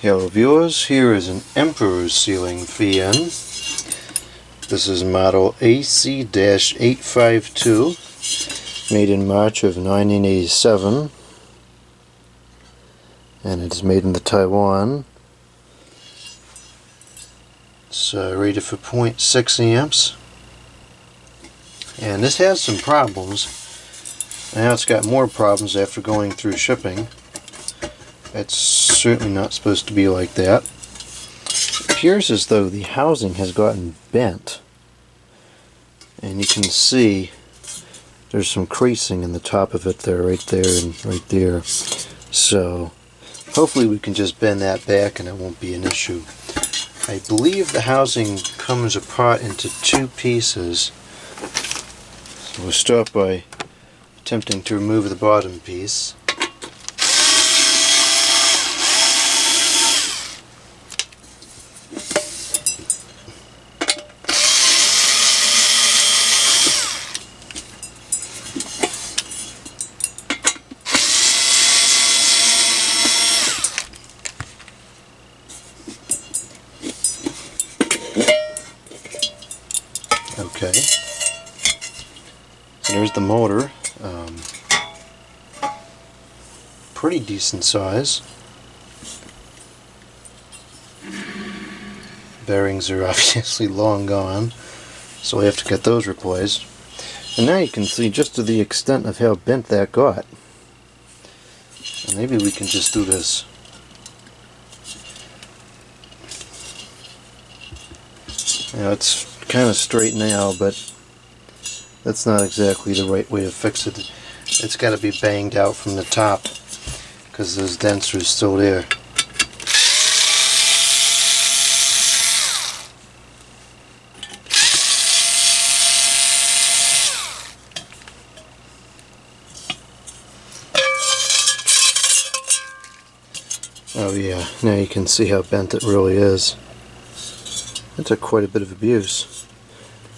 Hello viewers, here is an Emperor ceiling fan. This is model AC-852, made in March of 1987, and it is made in Taiwan. It's rated for 0.6 amps, and this has some problems. Now it's got more problems after going through shipping. It's certainly not supposed to be like that. It appears as though the housing has gotten bent, and you can see there's some creasing in the top of it there, right there and right there. So hopefully we can just bend that back and it won't be an issue. I believe the housing comes apart into two pieces. So we'll start by attempting to remove the bottom piece. Okay, so there's the motor, pretty decent size. Bearings are obviously long gone, so we have to get those replaced. And now you can see just to the extent of how bent that got. And maybe we can just do this. Now it's kind of straight now, but that's not exactly the right way to fix it. It's got to be banged out from the top because those dents are still there. Oh yeah, now you can see how bent it really is. That took quite a bit of abuse.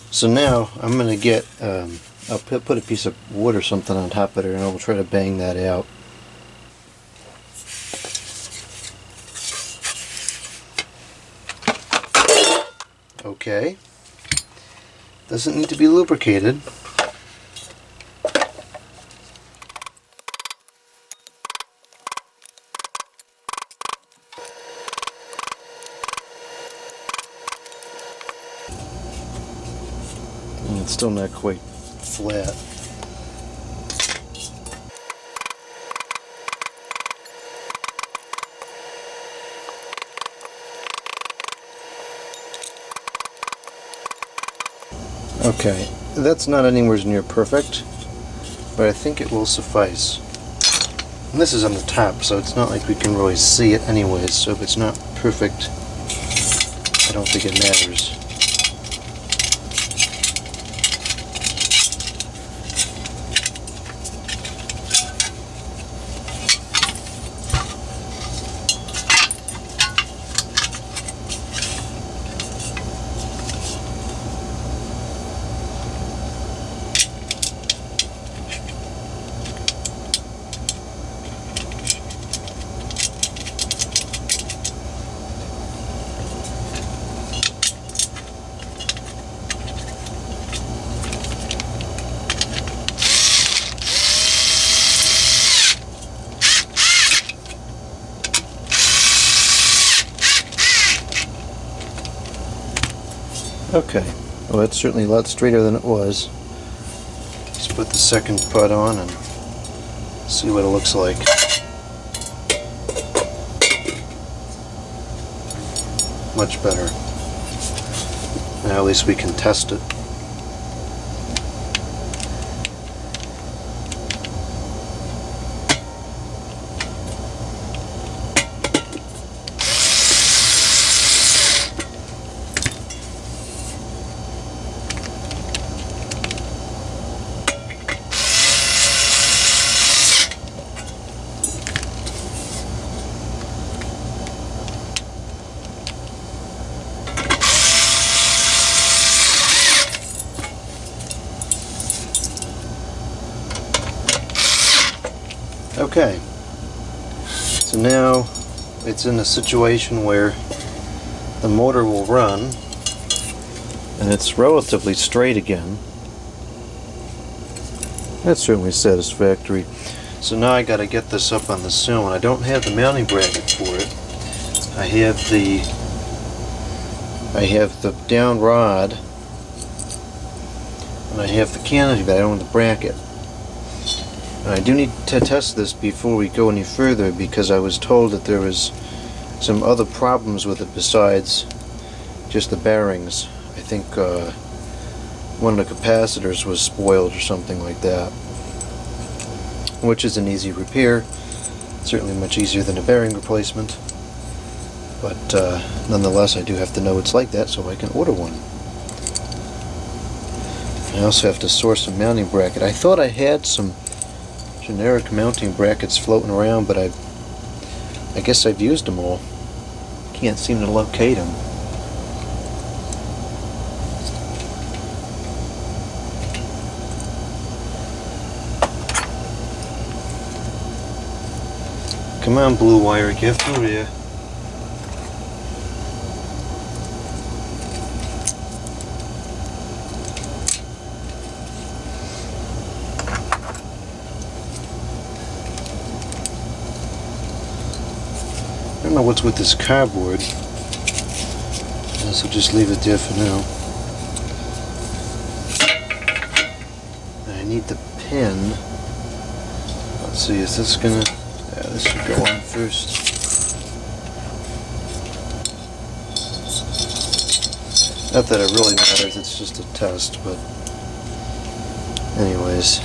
So now I'm going to get, I'll put a piece of wood or something on top of it and I'll try to bang that out. Okay. Doesn't need to be lubricated. It's still not quite flat. Okay, that's not anywhere near perfect, but I think it will suffice. And this is on the top, so it's not like we can really see it anyways, so if it's not perfect, I don't think it matters. Okay, well that's certainly a lot straighter than it was. Let's put the second part on and see what it looks like. Much better. Now at least we can test it. Okay, so now it's in a situation where the motor will run and it's relatively straight again. That's certainly satisfactory. So now I got to get this up on the sill, and I don't have the mounting bracket for it. I have the down rod, and I have the canopy, but I don't have the bracket. And I do need to test this before we go any further, because I was told that there was some other problems with it besides just the bearings. I think one of the capacitors was spoiled or something like that, which is an easy repair, certainly much easier than a bearing replacement, but nonetheless I do have to know it's like that so I can order one. I also have to source a mounting bracket. I thought I had some generic mounting brackets floating around, but I guess I've used them all. Can't seem to locate them. Come on, blue wire, get through there. I don't know what's with this cardboard. So just leave it there for now. I need the pin. Let's see, is this gonna... Yeah, this should go on first. Not that it really matters, it's just a test, but anyways.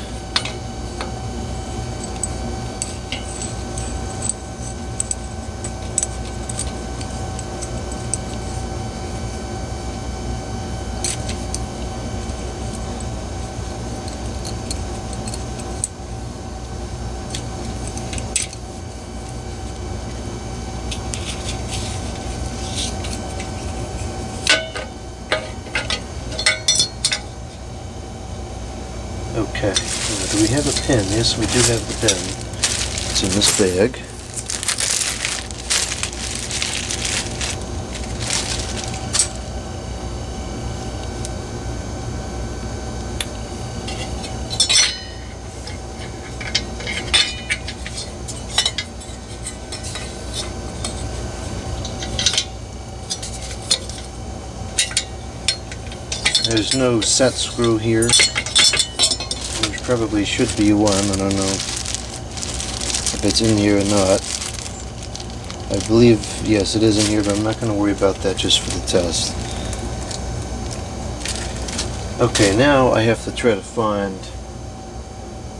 Okay, now, do we have a pin? Yes, we do have the pin. It's in this bag. There's no set screw here. Probably should be one. I don't know if it's in here or not. I believe, yes, it is in here, but I'm not going to worry about that just for the test. Okay, now I have to try to find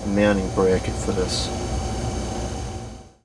a mounting bracket for this.